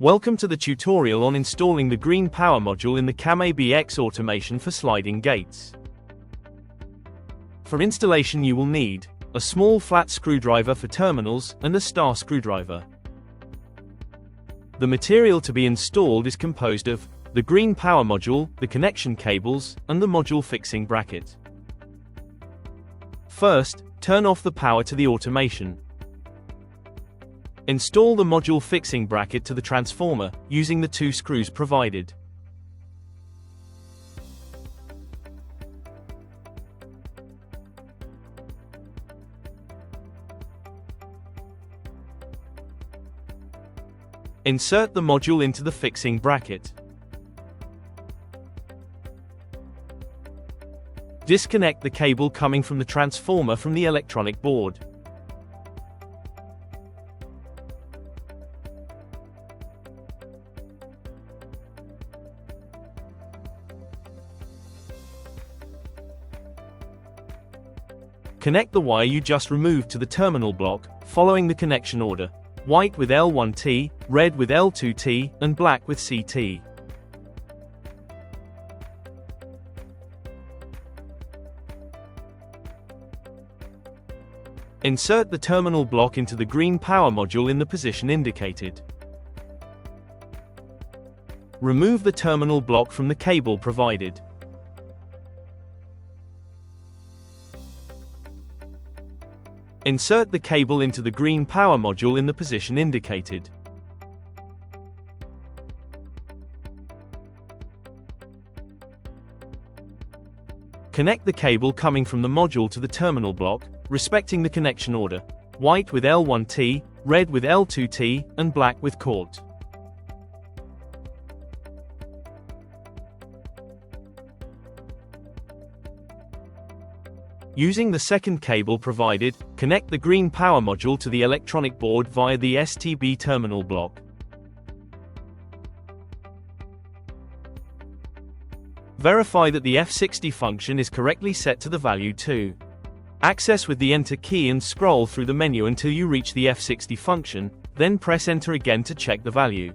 Welcome to the tutorial on installing the Green Power module in the GreenHow BX automation for sliding gates. For installation you will need a small flat screwdriver for terminals and a star screwdriver. The material to be installed is composed of the Green Power module, the connection cables, and the module fixing bracket. First, turn off the power to the automation. Install the module fixing bracket to the transformer, using the 2 screws provided. Insert the module into the fixing bracket. Disconnect the cable coming from the transformer from the electronic board. Connect the wire you just removed to the terminal block, following the connection order: white with L1T, red with L2T, and black with CT. Insert the terminal block into the Green Power module in the position indicated. Remove the terminal block from the cable provided. Insert the cable into the Green Power module in the position indicated. Connect the cable coming from the module to the terminal block, respecting the connection order: white with L1T, red with L2T, and black with CT. Using the second cable provided, connect the Green Power module to the electronic board via the STB terminal block. Verify that the F60 function is correctly set to the value 2. Access with the Enter key and scroll through the menu until you reach the F60 function, then press Enter again to check the value.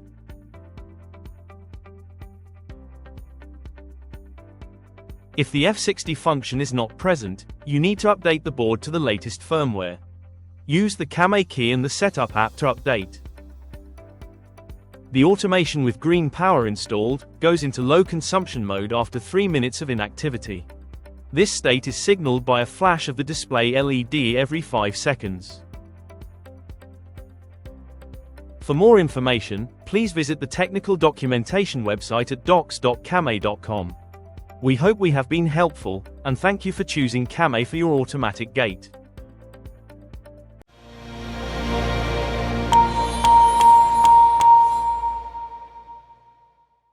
If the F60 function is not present, you need to update the board to the latest firmware. Use the GreenHow key and the Setup app to update. The automation with Green Power installed goes into low consumption mode after 3 minutes of inactivity. This state is signaled by a flash of the display LED every 5 seconds. For more information, please visit the technical documentation website at docs.greenhow.com. We hope we have been helpful, and thank you for choosing GreenHow for your automatic gate.